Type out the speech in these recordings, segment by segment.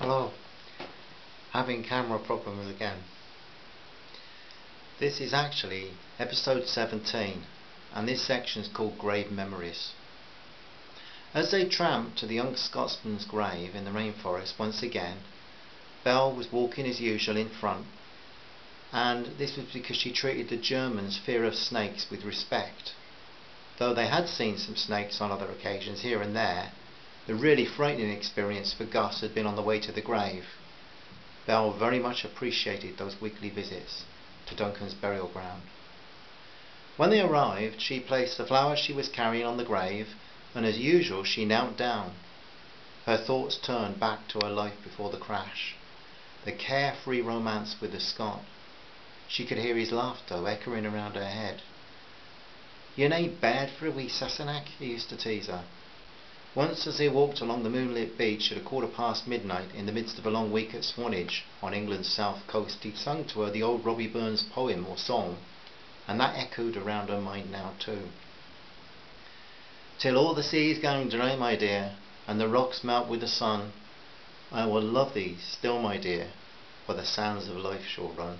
Hello. Having camera problems again. This is actually episode 17, and this section is called Grave Memories. As they tramped to the young Scotsman's grave in the rainforest once again, Bell was walking as usual in front, and this was because she treated the Germans' fear of snakes with respect. Though they had seen some snakes on other occasions here and there, the really frightening experience for Gus had been on the way to the grave. Bell very much appreciated those weekly visits to Duncan's burial ground. When they arrived, she placed the flowers she was carrying on the grave, and as usual she knelt down. Her thoughts turned back to her life before the crash, the carefree romance with the Scot. She could hear his laughter echoing around her head. "You're nae bad for a wee Sassenach," he used to tease her. Once as they walked along the moonlit beach at midnight in the midst of a long week at Swanage on England's south coast, he'd sung to her the old Robbie Burns poem or song, and that echoed around her mind now too. "Till all the seas gang dry, my dear, and the rocks melt with the sun, I will love thee still, my dear, for the sands of life shall run."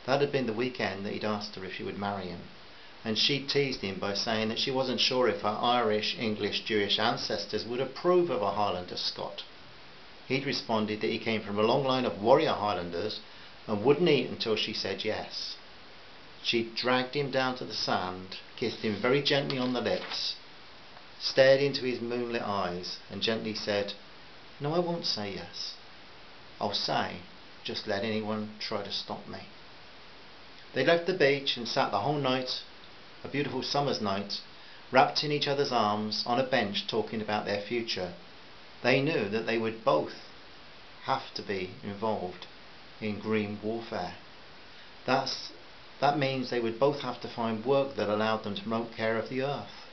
That had been the weekend that he'd asked her if she would marry him, and she teased him by saying that she wasn't sure if her Irish, English, Jewish ancestors would approve of a Highlander Scot. He'd responded that he came from a long line of warrior Highlanders and wouldn't eat until she said yes. She dragged him down to the sand, kissed him very gently on the lips, stared into his moonlit eyes and gently said, "No, I won't say yes. I'll say, just let anyone try to stop me." They left the beach and sat the whole night, a beautiful summer's night, wrapped in each other's arms on a bench talking about their future. They knew that they would both have to be involved in green warfare. That means they would both have to find work that allowed them to promote care of the earth.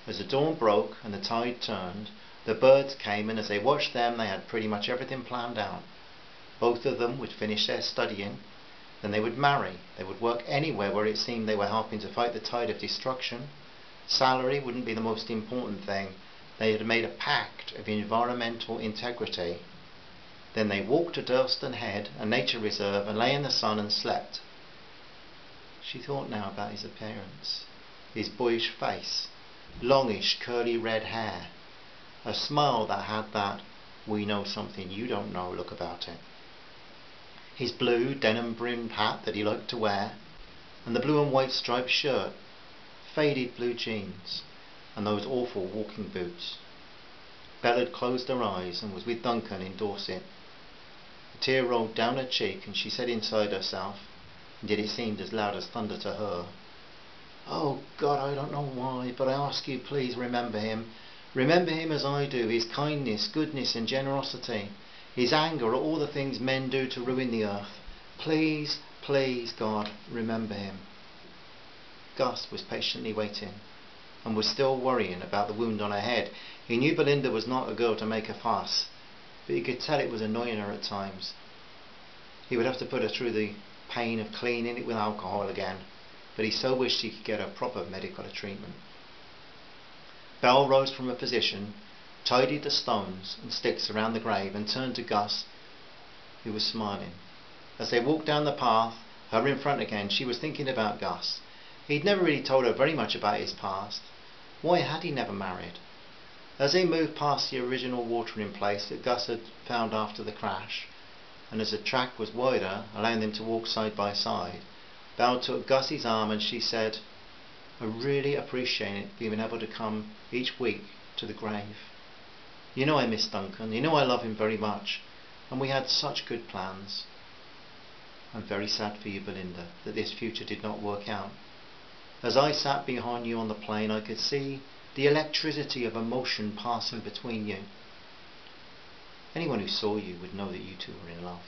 As the dawn broke and the tide turned, the birds came, and as they watched them they had pretty much everything planned out. Both of them would finish their studying, then they would marry. They would work anywhere where it seemed they were helping to fight the tide of destruction. Salary wouldn't be the most important thing. They had made a pact of environmental integrity. Then they walked to Durston Head, a nature reserve, and lay in the sun and slept. She thought now about his appearance, his boyish face, longish curly red hair, a smile that had that "we know something you don't know" look about it. His blue denim-brimmed hat that he liked to wear, and the blue and white striped shirt, faded blue jeans, and those awful walking boots. Belle had closed her eyes and was with Duncan in Dorset. A tear rolled down her cheek, and she said inside herself, and yet it seemed as loud as thunder to her, "Oh God, I don't know why, but I ask you, please remember him. Remember him as I do, his kindness, goodness and generosity, his anger at all the things men do to ruin the earth. Please, please, God, remember him." Gus was patiently waiting, and was still worrying about the wound on her head. He knew Belinda was not a girl to make a fuss, but he could tell it was annoying her at times. He would have to put her through the pain of cleaning it with alcohol again, but he so wished he could get her proper medical treatment. Belle rose from her position, tidied the stones and sticks around the grave, and turned to Gus, who was smiling. As they walked down the path, her in front again, she was thinking about Gus. He'd never really told her very much about his past. Why had he never married? As they moved past the original watering place that Gus had found after the crash, and as the track was wider, allowing them to walk side by side, Belle took Gus's arm and she said, "I really appreciate it being able to come each week to the grave. You know I miss Duncan, you know I love him very much, and we had such good plans. I'm very sad for you, Belinda, that this future did not work out. As I sat behind you on the plane, I could see the electricity of emotion passing between you. Anyone who saw you would know that you two were in love."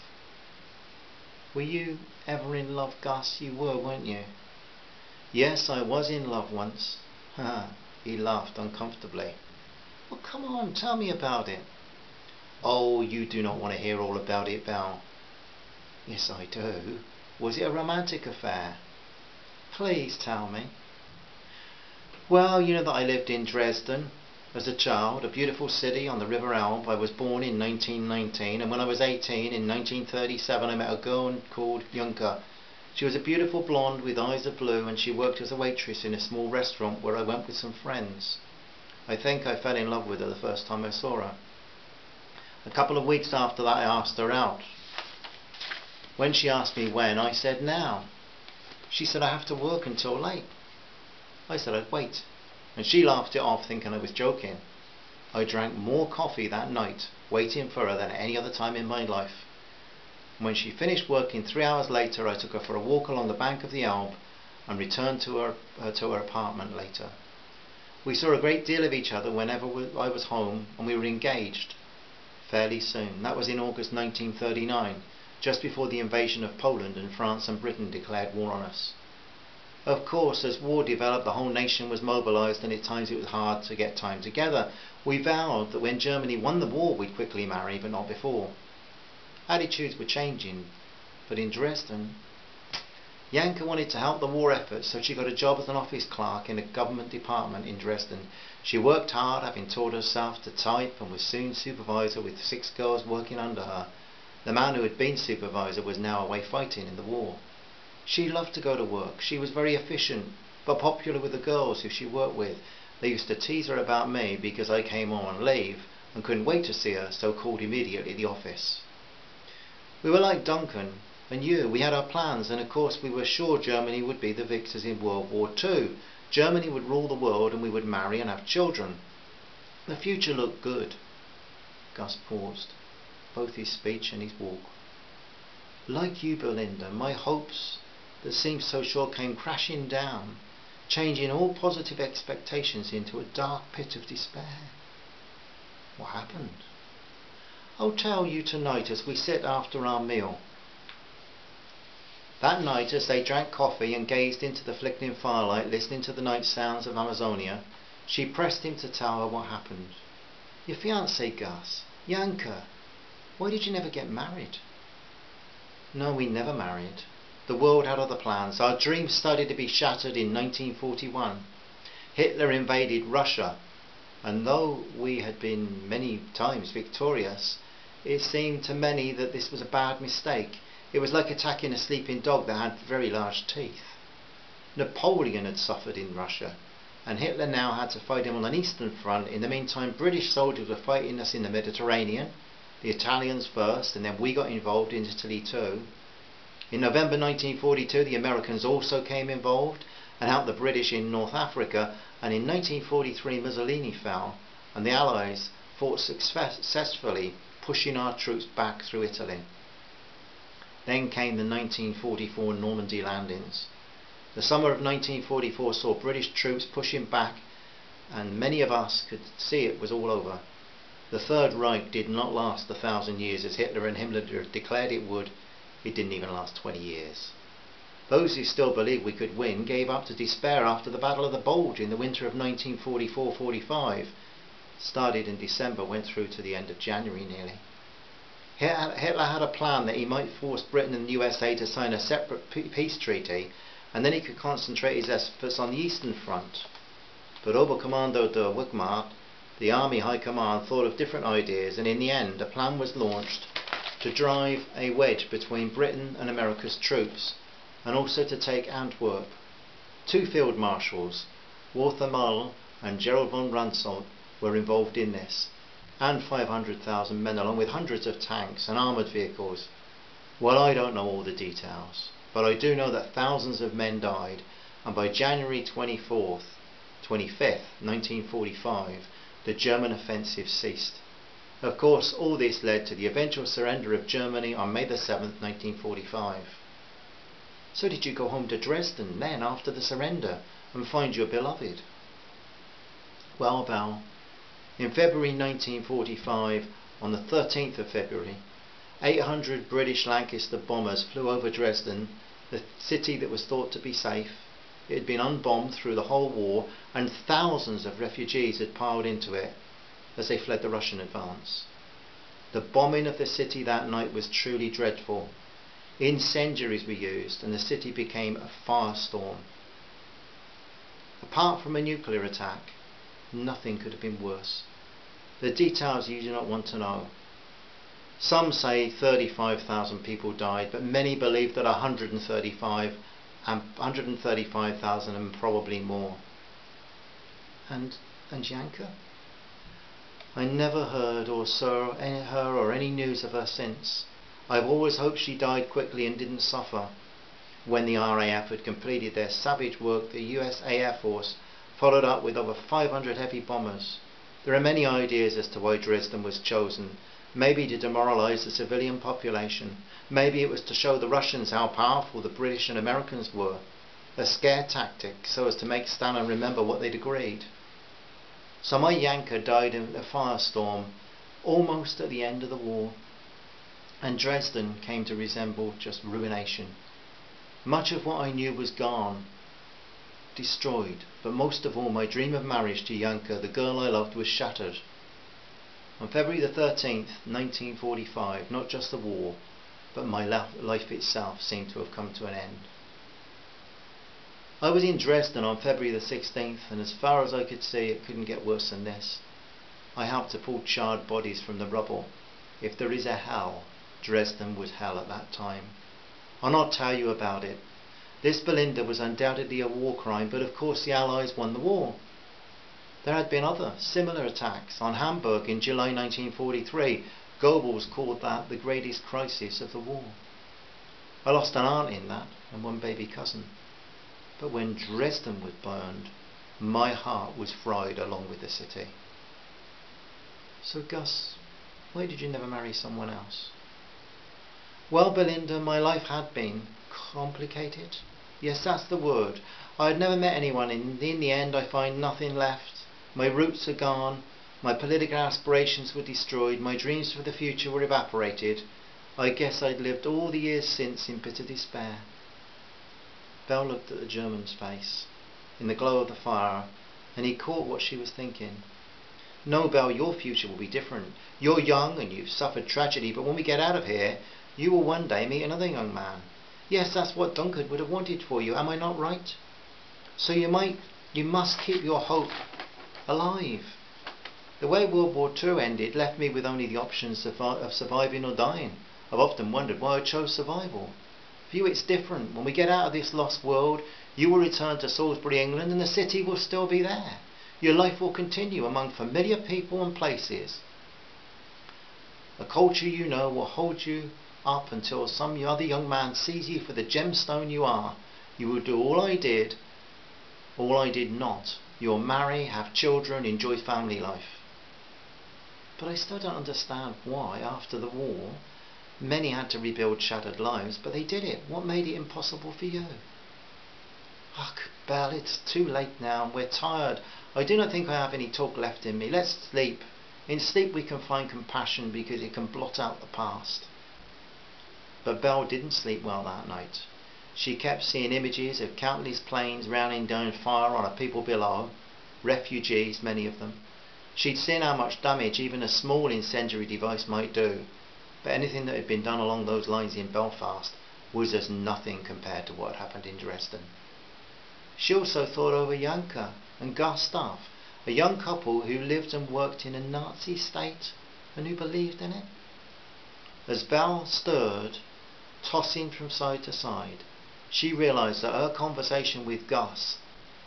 "Were you ever in love, Gus? You were, weren't you?" "Yes, I was in love once." He laughed uncomfortably. "Well, come on, tell me about it." "Oh, you do not want to hear all about it, Belle." "Yes, I do. Was it a romantic affair?" "Please tell me." "Well, you know that I lived in Dresden. As a child, a beautiful city on the River Elbe. I was born in 1919, and when I was 18, in 1937, I met a girl called Junka. She was a beautiful blonde with eyes of blue, and she worked as a waitress in a small restaurant where I went with some friends. I think I fell in love with her the first time I saw her. A couple of weeks after that, I asked her out. When she asked me when, I said now. She said I have to work until late. I said I'd wait, and she laughed it off, thinking I was joking. I drank more coffee that night, waiting for her, than at any other time in my life. When she finished working 3 hours later, I took her for a walk along the bank of the Elbe and returned to her apartment later. We saw a great deal of each other whenever I was home, and we were engaged fairly soon. That was in August 1939, just before the invasion of Poland, and France and Britain declared war on us. Of course, as war developed, the whole nation was mobilised, and at times it was hard to get time together. We vowed that when Germany won the war, we'd quickly marry, but not before. Attitudes were changing, but in Dresden, Janka wanted to help the war effort, so she got a job as an office clerk in a government department in Dresden. She worked hard, having taught herself to type, and was soon supervisor with 6 girls working under her. The man who had been supervisor was now away fighting in the war. She loved to go to work. She was very efficient, but popular with the girls who she worked with. They used to tease her about me because I came on leave and couldn't wait to see her, so called immediately the office. We were like Duncan and you. We had our plans, and of course we were sure Germany would be the victors in World War II. Germany would rule the world, and we would marry and have children. The future looked good. Gus paused, both his speech and his walk. Like you, Belinda, my hopes that seemed so sure came crashing down, changing all positive expectations into a dark pit of despair. What happened? I'll tell you tonight as we sit after our meal. That night, as they drank coffee and gazed into the flickering firelight, listening to the night sounds of Amazonia, she pressed him to tell her what happened. Your fiancé, Gus, Janka, why did you never get married? No, we never married. The world had other plans. Our dreams started to be shattered in 1941. Hitler invaded Russia, and though we had been many times victorious, it seemed to many that this was a bad mistake. It was like attacking a sleeping dog that had very large teeth. Napoleon had suffered in Russia, and Hitler now had to fight him on an eastern front. In the meantime, British soldiers were fighting us in the Mediterranean, the Italians first, and then we got involved in Italy too. In November 1942, the Americans also came involved and helped the British in North Africa, and in 1943 Mussolini fell, and the Allies fought successfully, pushing our troops back through Italy. Then came the 1944 Normandy landings. The summer of 1944 saw British troops pushing back, and many of us could see it was all over. The Third Reich did not last 1,000 years as Hitler and Himmler declared it would. It didn't even last 20 years. Those who still believed we could win gave up to despair after the Battle of the Bulge in the winter of 1944-45. Started in December, went through to the end of January nearly. Hitler had a plan that he might force Britain and the USA to sign a separate peace treaty, and then he could concentrate his efforts on the Eastern Front. But Oberkommando der Wehrmacht, the Army High Command, thought of different ideas, and in the end a plan was launched to drive a wedge between Britain and America's troops, and also to take Antwerp. 2 field marshals, Walter Mull and Gerald von Ransoldt, were involved in this, and 500,000 men, along with hundreds of tanks and armoured vehicles. Well, I don't know all the details, but I do know that thousands of men died, and by January 25th, 1945, the German offensive ceased. Of course, all this led to the eventual surrender of Germany on May the 7th, 1945. So did you go home to Dresden then, after the surrender, and find your beloved? Well, Val, in February 1945, on the 13th of February, 800 British Lancaster bombers flew over Dresden, the city that was thought to be safe. It had been unbombed through the whole war, and thousands of refugees had piled into it as they fled the Russian advance. The bombing of the city that night was truly dreadful. Incendiaries were used, and the city became a firestorm. Apart from a nuclear attack, Nothing could have been worse. The details you do not want to know. Some say 35,000 people died, but many believe that 135,000 and probably more. And Yanka? I never heard or saw her or any news of her since. I've always hoped she died quickly and didn't suffer. When the RAF had completed their savage work, the US Air Force followed up with over 500 heavy bombers. There are many ideas as to why Dresden was chosen. Maybe to demoralize the civilian population. Maybe it was to show the Russians how powerful the British and Americans were. A scare tactic so as to make Stalin remember what they'd agreed. So my Yanka died in a firestorm almost at the end of the war. And Dresden came to resemble just ruination. Much of what I knew was gone, destroyed, but most of all my dream of marriage to Yanka, the girl I loved, was shattered. On February the 13th, 1945, not just the war, but my life itself seemed to have come to an end. I was in Dresden on February the 16th, and as far as I could see, it couldn't get worse than this. I helped to pull charred bodies from the rubble. If there is a hell, Dresden was hell at that time. I'll not tell you about it. This Belinda was undoubtedly a war crime, but of course the Allies won the war. There had been other similar attacks on Hamburg in July 1943. Goebbels called that the greatest crisis of the war. I lost an aunt in that and one baby cousin. But when Dresden was burned, my heart was fried along with the city. So Gus, why did you never marry someone else? Well, Belinda, my life had been complicated. Yes, that's the word. I had never met anyone, and in the end I find nothing left. My roots are gone, my political aspirations were destroyed, my dreams for the future were evaporated. I guess I'd lived all the years since in bitter despair. Bell looked at the German's face in the glow of the fire, and he caught what she was thinking. No, Bell, your future will be different. You're young and you've suffered tragedy, but when we get out of here, you will one day meet another young man. Yes, that's what Duncan would have wanted for you. Am I not right? So you must keep your hope alive. The way World War II ended left me with only the options of surviving or dying. I've often wondered why I chose survival. For you it's different. When we get out of this lost world, you will return to Salisbury, England, and the city will still be there. Your life will continue among familiar people and places. The culture you know will hold you up until some other young man sees you for the gemstone you are. You will do all I did not. You'll marry, have children, enjoy family life. But I still don't understand why, after the war, many had to rebuild shattered lives, but they did it. What made it impossible for you? Ugh, Belle, it's too late now. We're tired. I do not think I have any talk left in me. Let's sleep. In sleep we can find compassion because it can blot out the past. But Belle didn't sleep well that night. She kept seeing images of countless planes raining down fire on a people below, refugees, many of them. She'd seen how much damage even a small incendiary device might do, but anything that had been done along those lines in Belfast was as nothing compared to what had happened in Dresden. She also thought over Janka and Gustav, a young couple who lived and worked in a Nazi state and who believed in it. As Belle stirred, tossing from side to side, she realised that her conversation with Gus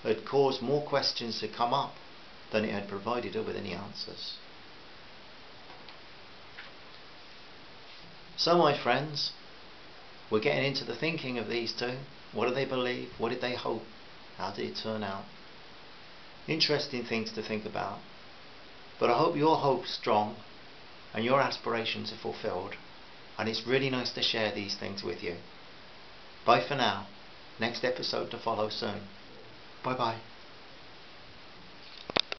had caused more questions to come up than it had provided her with any answers. So my friends, we're getting into the thinking of these two. What do they believe? What did they hope? How did it turn out? Interesting things to think about. But I hope your hope's strong and your aspirations are fulfilled, and it's really nice to share these things with you. Bye for now. Next episode to follow soon. Bye bye.